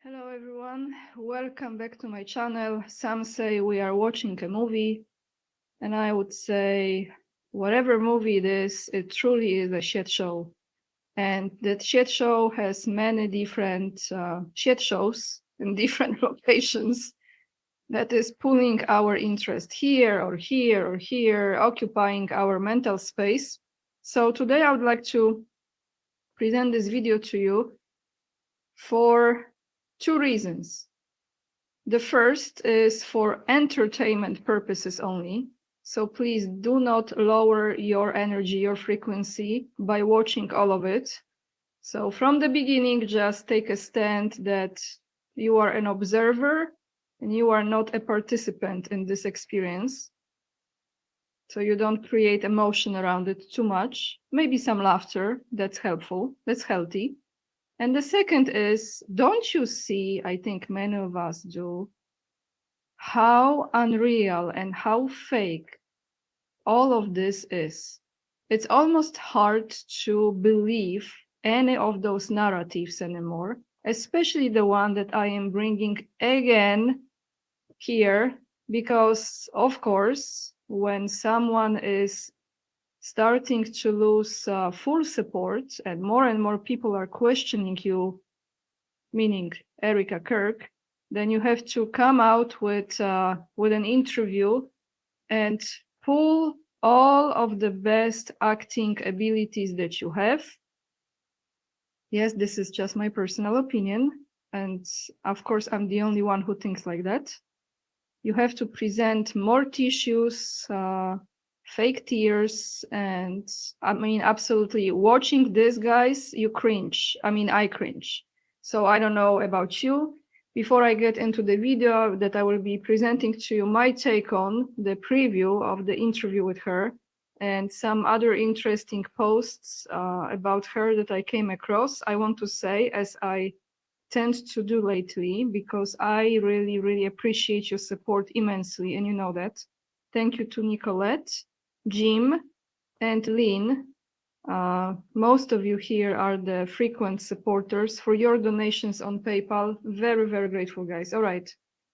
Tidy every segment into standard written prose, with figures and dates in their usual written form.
Hello everyone, welcome back to my channel. Some say we are watching a movie, and I would say whatever movie it is, it truly is a shit show. And that shit show has many different shit shows in different locations that is pulling our interest here or here or here, occupying our mental space. So today I would like to present this video to you for two reasons. The first is for entertainment purposes only. So please do not lower your energy, your frequency by watching all of it. So from the beginning, just take a stand that you are an observer and you are not a participant in this experience. So you don't create emotion around it too much. Maybe some laughter, that's helpful, that's healthy. And the second is, don't you see, I think many of us do, how unreal and how fake all of this is. It's almost hard to believe any of those narratives anymore, especially the one that I am bringing again here, because of course, when someone is starting to lose full support and more people are questioning you, meaning Erika, Kirk, then you have to come out with an interview and pull all of the best acting abilities that you have. Yes, this is just my personal opinion, and of course I'm the only one who thinks like that. You have to present more tissues, fake tears, and I mean, absolutely, watching this, guys, you cringe. I mean, I cringe. So I don't know about you. Before I get into the video that I will be presenting to you, my take on the preview of the interview with her and some other interesting posts about her that I came across, I want to say, as I tend to do lately, because I really appreciate your support immensely, and you know that. Thank you to Nicolette, Jim, and Lynn. Most of you here are the frequent supporters for your donations on PayPal. Very grateful, guys. All right.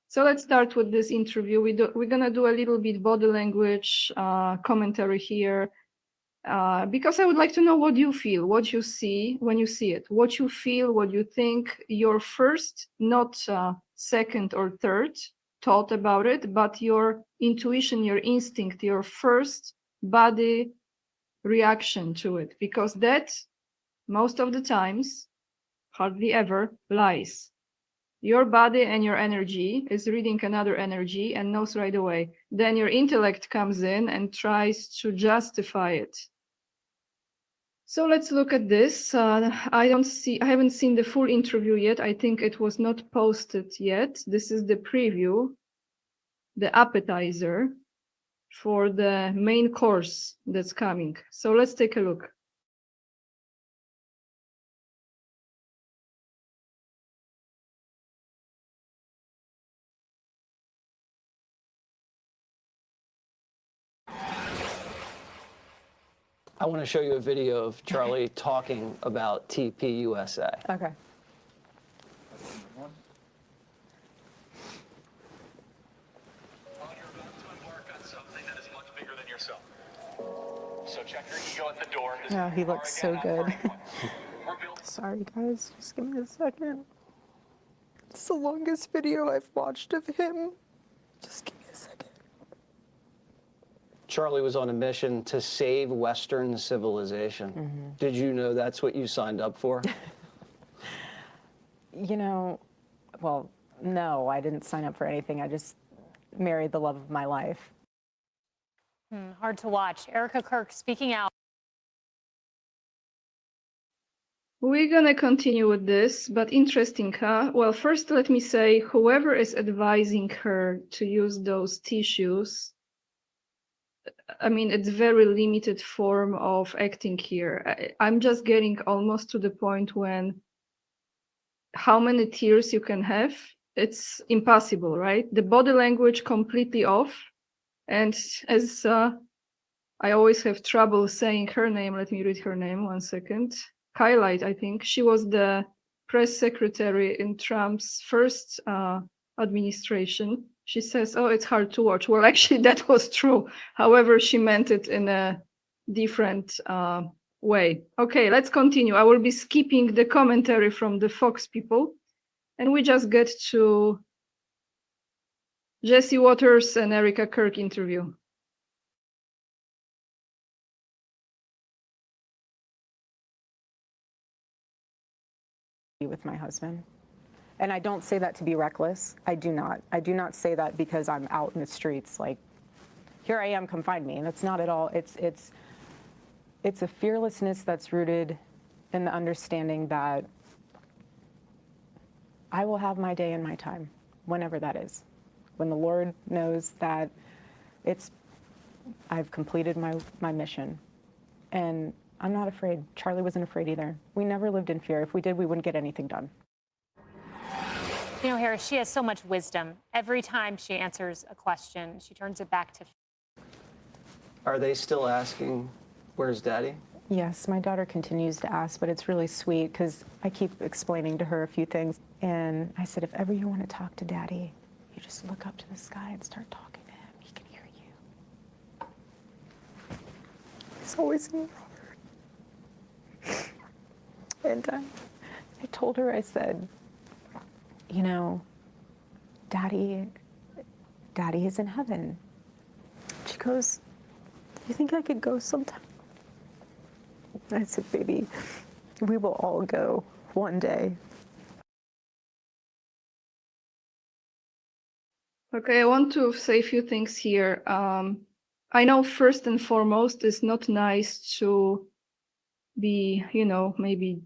So let's start with this interview. We're gonna do a little bit body language commentary here, because I would like to know what you feel, what you see when you see it, what you feel, what you think, your first, not second or third thought about it, but your intuition, your instinct, your first body reaction to it, because that most of the times, hardly ever, lies. Your body and your energy is reading another energy and knows right away. Then your intellect comes in and tries to justify it. So let's look at this. I haven't seen the full interview yet. I think it was not posted yet. This is the preview, the appetizer for the main course that's coming. So let's take a look. I want to show you a video of Charlie talking about TP USA. Okay. Well, you're about to embark on something that is much bigger than yourself. So check your ego at the door. Oh, he looks so good. We're built. Sorry, guys. Just give me a second. It's the longest video I've watched of him. Just give me a second. Charlie was on a mission to save Western civilization. Did you know that's what you signed up for? You know, well, no, I didn't sign up for anything. I just married the love of my life. Hard to watch. Erika Kirk speaking out. We're gonna continue with this, but interesting, huh? Well, first let me say, whoever is advising her to use those tissues, I mean, it's very limited form of acting here. I'm just getting almost to the point when how many tears you can have, it's impossible, right? The body language completely off. And as I always have trouble saying her name, let me read her name 1 second. Highlight, I think. She was the press secretary in Trump's first administration. She says, oh, it's hard to watch. Well, actually, that was true. However, she meant it in a different way. Okay, let's continue. I will be skipping the commentary from the Fox people, and we just get to Jesse Waters and Erika Kirk interview. With my husband. And I don't say that to be reckless. I do not. I do not say that because I'm out in the streets like, here I am, come find me. And it's not at all. It's a fearlessness that's rooted in the understanding that I will have my day and my time, whenever that is. When the Lord knows that I've completed my mission. And I'm not afraid. Charlie wasn't afraid either. We never lived in fear. If we did, we wouldn't get anything done. You know, Harris, she has so much wisdom. Every time she answers a question, she turns it back to. Are they still asking, where's Daddy? Yes, my daughter continues to ask, but it's really sweet because I keep explaining to her a few things. And I said, if ever you want to talk to Daddy, you just look up to the sky and start talking to him. He can hear you. He's always in And I told her, I said, you know, Daddy is in heaven. She goes, you think I could go sometime? I said, baby, we will all go one day. Okay, I want to say a few things here. I know first and foremost, it's not nice to be, you know, maybe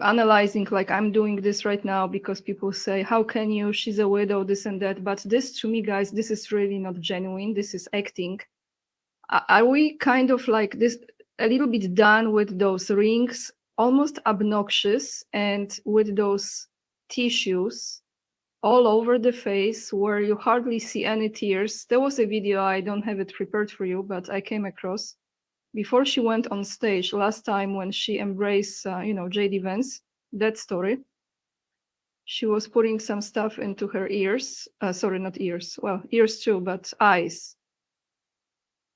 analyzing like I'm doing this right now because people say, how can you, she's a widow, this and that. But this, to me, guys, this is really not genuine. This is acting. Are we kind of like this, a little bit done with those rings, almost obnoxious, and with those tissues all over the face where you hardly see any tears? There was a video, I don't have it prepared for you, but I came across before she went on stage last time when she embraced, you know, J.D. Vance, that story. She was putting some stuff into her ears. Sorry, not ears. Well, ears too, but eyes.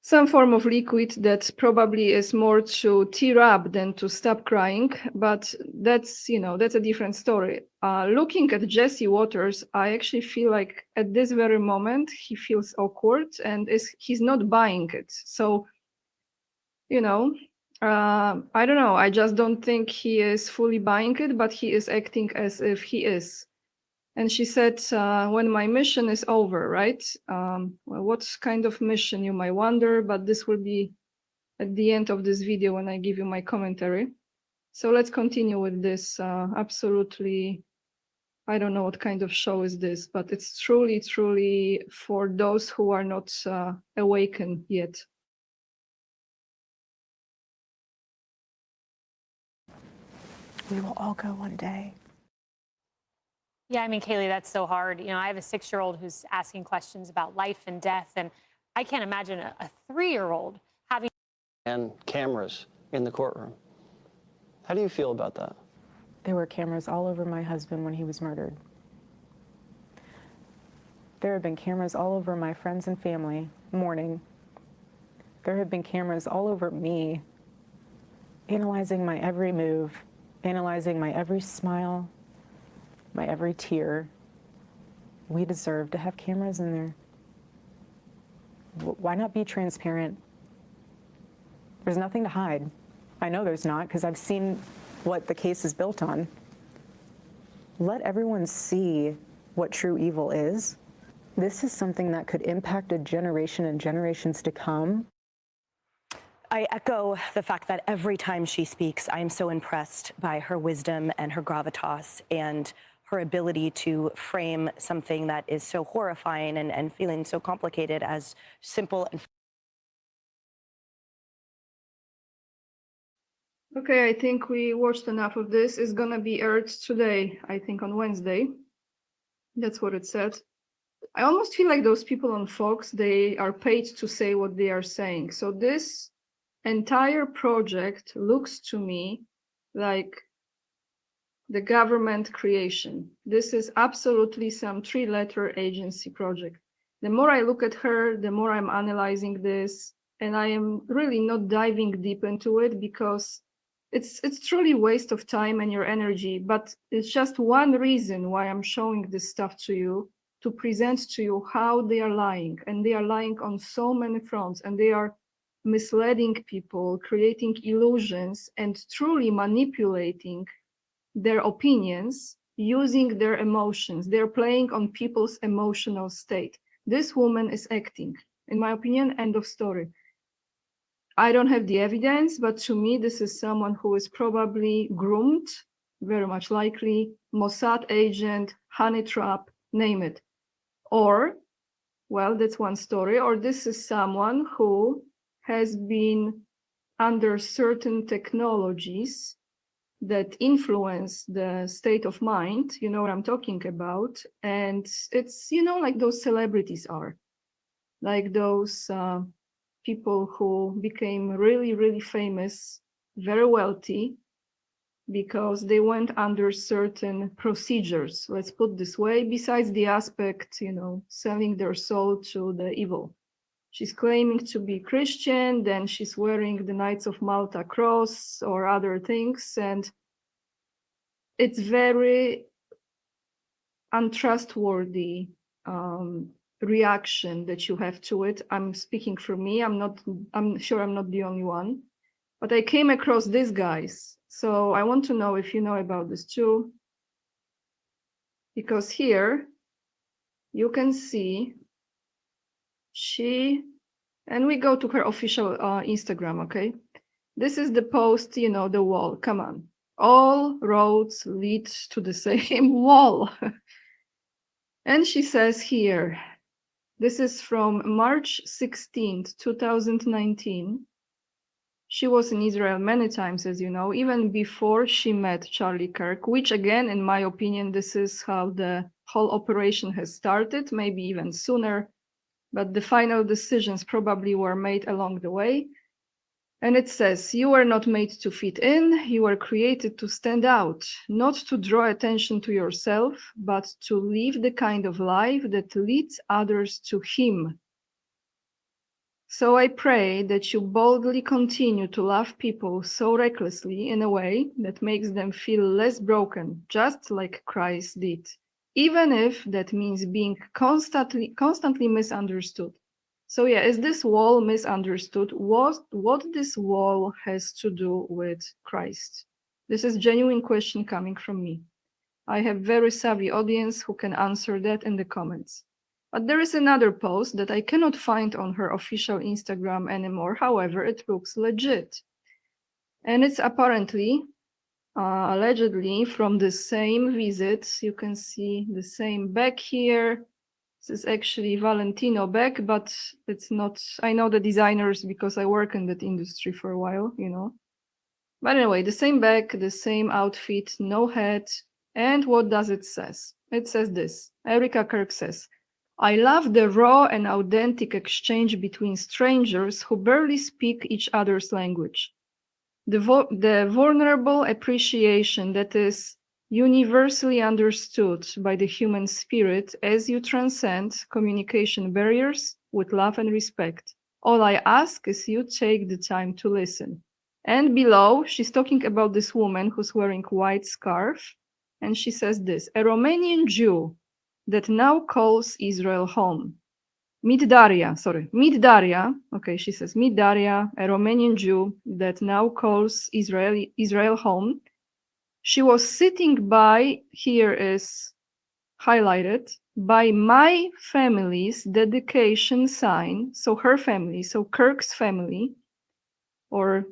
Some form of liquid that probably is more to tear up than to stop crying. But that's, you know, that's a different story. Looking at Jesse Waters, I actually feel like at this very moment, he feels awkward and he's not buying it. So, you know, I don't know. I just don't think he is fully buying it, but he is acting as if he is. And she said, when my mission is over, right? Well, what kind of mission, you might wonder, but this will be at the end of this video when I give you my commentary. So let's continue with this. Absolutely, I don't know what kind of show is this, but it's truly, truly for those who are not awakened yet. We will all go one day. Yeah, I mean, Kaylee, that's so hard. You know, I have a 6-year-old who's asking questions about life and death, and I can't imagine a 3-year-old having. And cameras in the courtroom. How do you feel about that? There were cameras all over my husband when he was murdered. There have been cameras all over my friends and family mourning. There have been cameras all over me, analyzing my every move, analyzing my every smile, my every tear. We deserve to have cameras in there. Why not be transparent? There's nothing to hide. I know there's not, because I've seen what the case is built on. Let everyone see what true evil is. This is something that could impact a generation and generations to come. I echo the fact that every time she speaks, I am so impressed by her wisdom and her gravitas and her ability to frame something that is so horrifying and feeling so complicated as simple and. Okay, I think we watched enough of this. It's gonna be aired today, I think on Wednesday. That's what it said. I almost feel like those people on Fox, they are paid to say what they are saying. So this entire project looks to me like the government creation. This is absolutely some 3-letter agency project. The more I look at her, the more I'm analyzing this, and I am really not diving deep into it because it's truly a waste of time and your energy, but it's just one reason why I'm showing this stuff to you, to present to you how they are lying, and they are lying on so many fronts, and they are misleading people, creating illusions, and truly manipulating their opinions using their emotions. They're playing on people's emotional state. This woman is acting, in my opinion, end of story. I don't have the evidence, but to me, this is someone who is probably groomed, very much likely, Mossad agent, honey trap, name it. Or, well, that's one story, or this is someone who has been under certain technologies that influence the state of mind, you know what I'm talking about. And it's, you know, like those celebrities are, like those people who became really, really famous, very wealthy, because they went under certain procedures, let's put this way, besides the aspect, you know, selling their soul to the evil. She's claiming to be Christian, then she's wearing the Knights of Malta cross or other things, and it's very untrustworthy reaction that you have to it. I'm speaking for me. I'm sure I'm not the only one, but I came across these guys. So I want to know if you know about this too, because here you can see and we go to her official Instagram, okay? This is the post, you know, the wall, come on. All roads lead to the same wall. And she says here, this is from March 16th, 2019. She was in Israel many times, as you know, even before she met Charlie Kirk, which again, in my opinion, this is how the whole operation has started, maybe even sooner, but the final decisions probably were made along the way. And it says, you were not made to fit in, you were created to stand out, not to draw attention to yourself, but to live the kind of life that leads others to Him. So I pray that you boldly continue to love people so recklessly in a way that makes them feel less broken, just like Christ did, even if that means being constantly misunderstood. So yeah, is this wall misunderstood? What this wall has to do with Christ? This is a genuine question coming from me. I have very savvy audience who can answer that in the comments. But there is another post that I cannot find on her official Instagram anymore. However, it looks legit. And it's apparently, allegedly, from the same visit. You can see the same bag here. This is actually Valentino bag, but it's not. I know the designers because I work in that industry for a while, you know. But anyway, the same bag, the same outfit, no hat. And what does it says? It says this. Erika Kirk says, I love the raw and authentic exchange between strangers who barely speak each other's language. The vulnerable appreciation that is universally understood by the human spirit as you transcend communication barriers with love and respect. All I ask is you take the time to listen. And below, she's talking about this woman who's wearing white scarf. And she says this, a Romanian Jew that now calls Israel home. Meet Daria, okay, she says, meet Daria, a Romanian Jew that now calls Israel home. She was sitting by, here is highlighted, by my family's dedication sign, so her family, so Kirk's family, or,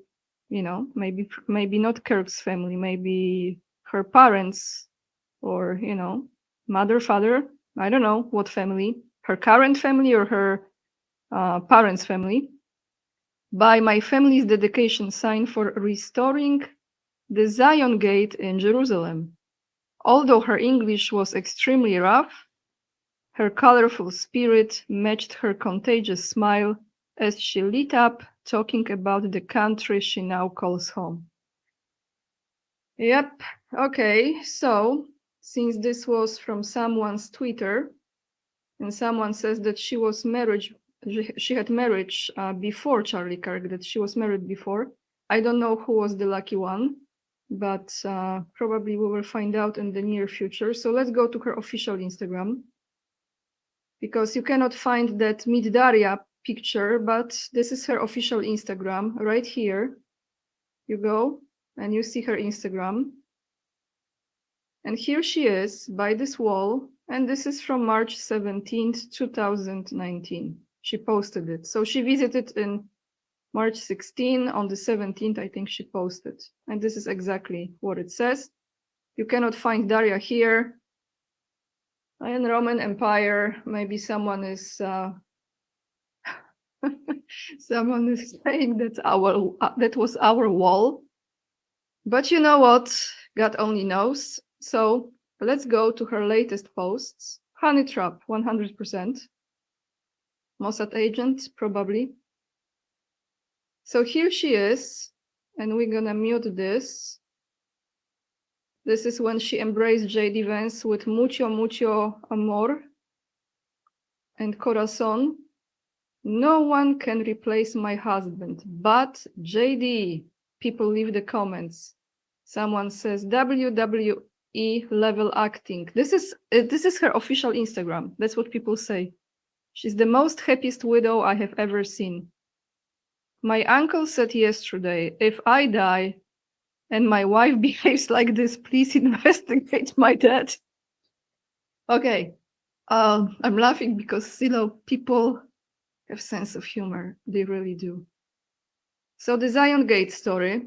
you know, maybe not Kirk's family, maybe her parents, or, you know, mother, father, I don't know what family, her current family or her parents' family, by my family's dedication sign for restoring the Zion Gate in Jerusalem. Although her English was extremely rough, her colorful spirit matched her contagious smile as she lit up talking about the country she now calls home. Yep. Okay. So since this was from someone's Twitter, and someone says that she was married, she had marriage before Charlie Kirk, that she was married before. I don't know who was the lucky one, but probably we will find out in the near future. So let's go to her official Instagram, because you cannot find that Meet Daria picture, but this is her official Instagram right here. You go and you see her Instagram. And here she is by this wall. And this is from March 17th, 2019. She posted it. So she visited in March 16. On the 17th, I think she posted. And this is exactly what it says. You cannot find Daria here. In Roman Empire, maybe someone is someone is saying that that was our wall. But you know what? God only knows. So let's go to her latest posts. Honey trap, 100%. Mossad agent, probably. So here she is, and we're gonna mute this. This is when she embraced JD Vance with mucho, mucho amor and corazon. No one can replace my husband, but JD. People leave the comments. Someone says WWE level acting. This is her official Instagram. That's what people say. She's the most happiest widow I have ever seen. My uncle said yesterday, if I die and my wife behaves like this, please investigate my death. Okay, I'm laughing because people have sense of humor. They really do. So the Zion Gate story,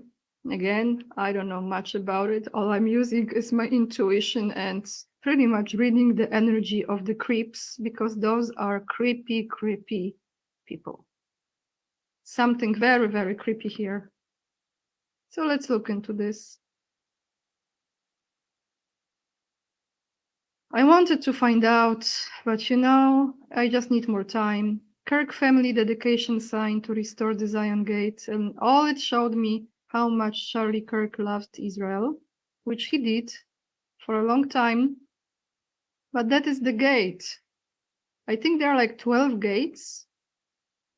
again, I don't know much about it. All I'm using is my intuition and pretty much reading the energy of the creeps, because those are creepy, creepy people. Something very, very creepy here. So let's look into this. I wanted to find out, but I just need more time. Kirk family dedication sign to restore the Zion Gate, and all it showed me how much Charlie Kirk loved Israel, which he did for a long time. But that is the gate. I think there are like 12 gates,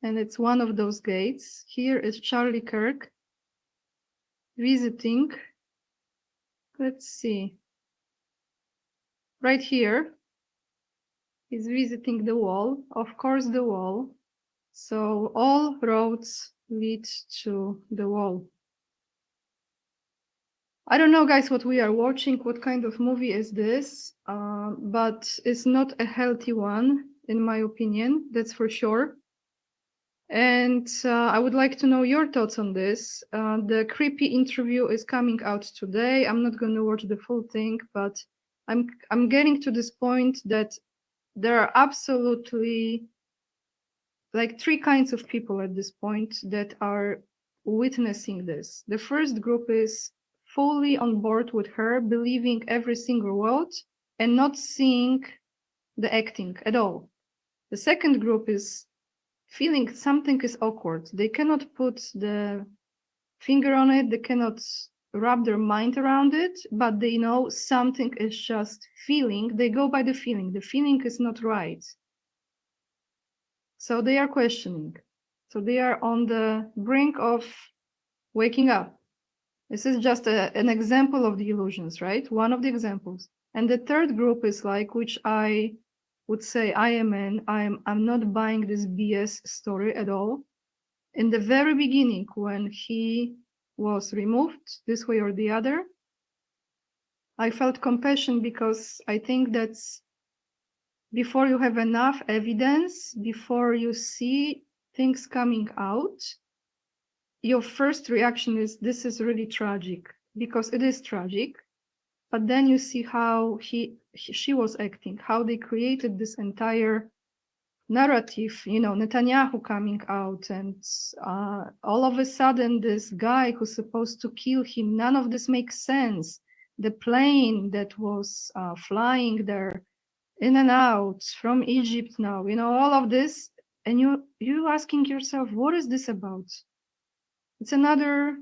and it's one of those gates. Here is Charlie Kirk visiting. Let's see. Right here, he's visiting the wall, of course, the wall. So all roads lead to the wall. I don't know, guys, what we are watching, what kind of movie is this, but it's not a healthy one, in my opinion, that's for sure. And I would like to know your thoughts on this. The creepy interview is coming out today. I'm not going to watch the full thing, but I'm getting to this point that there are absolutely like three kinds of people at this point that are witnessing this. The first group is fully on board with her, believing every single word and not seeing the acting at all. The second group is feeling something is awkward. They cannot put the finger on it. They cannot wrap their mind around it, but they know something is just feeling. They go by the feeling. The feeling is not right. So they are questioning. So they are on the brink of waking up. This is just an example of the illusions, right? One of the examples. And the third group is like, which I would say I am in. I'm not buying this BS story at all. In the very beginning, when he was removed this way or the other, I felt compassion, because I think that's before you have enough evidence, before you see things coming out, your first reaction is, this is really tragic, because it is tragic. But then you see how she was acting, how they created this entire narrative, Netanyahu coming out, and all of a sudden this guy who's supposed to kill him, none of this makes sense. The plane that was flying there in and out from Egypt now, all of this, and you asking yourself, what is this about? It's another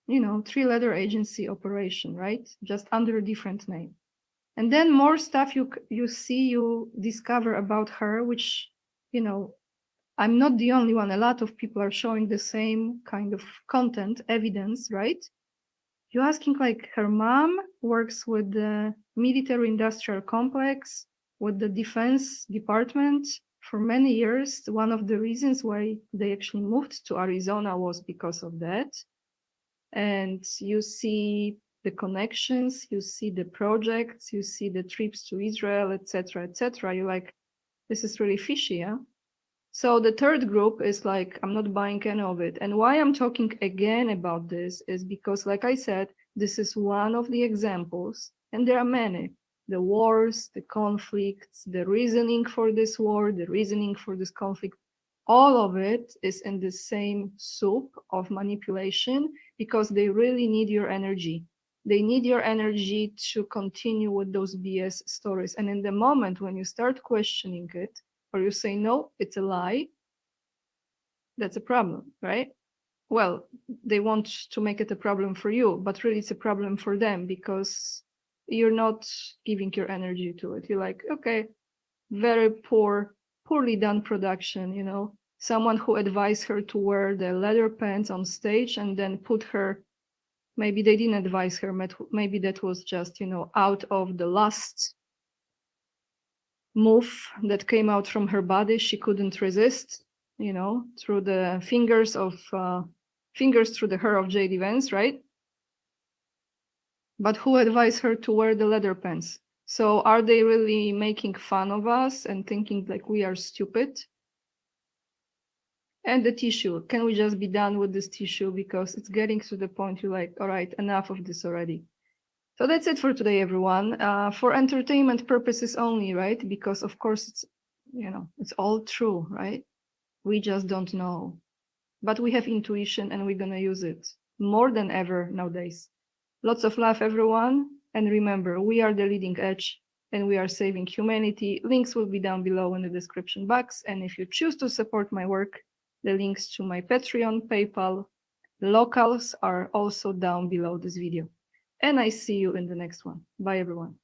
you know, 3-letter agency operation, right? Just under a different name. And then more stuff you discover about her, which, you know, I'm not the only one. A lot of people are showing the same kind of content, evidence, right? You're asking, like, her mom works with the military industrial complex, with the defense department for many years. One of the reasons why they actually moved to Arizona was because of that. And you see the connections, you see the projects, you see the trips to Israel, etc., etc. You're like, this is really fishy, yeah? So the third group is like, I'm not buying any of it. And why I'm talking again about this is because, like I said, this is one of the examples, and there are many. The wars, the conflicts, the reasoning for this war, the reasoning for this conflict, all of it is in the same soup of manipulation because they really need your energy. They need your energy to continue with those BS stories. And in the moment when you start questioning it, or you say, no, it's a lie, that's a problem, right? Well, they want to make it a problem for you, but really it's a problem for them because you're not giving your energy to it. You're like, okay, very poorly done production, you know, someone who advised her to wear the leather pants on stage and then put her, maybe they didn't advise her, maybe that was just, you know, out of the last move that came out from her body. She couldn't resist, you know, through the fingers through the hair of J.D. Vance, right? But who advised her to wear the leather pants? So are they really making fun of us and thinking like we are stupid? And the tissue, can we just be done with this tissue? Because it's getting to the point you're like, all right, enough of this already. So that's it for today, everyone. For entertainment purposes only, right? Because of course it's, you know, it's all true, right? We just don't know. But we have intuition and we're gonna use it more than ever nowadays. Lots of love, everyone. And remember, we are the leading edge and we are saving humanity. Links will be down below in the description box. And if you choose to support my work, the links to my Patreon, PayPal, locals are also down below this video. And I see you in the next one. Bye, everyone.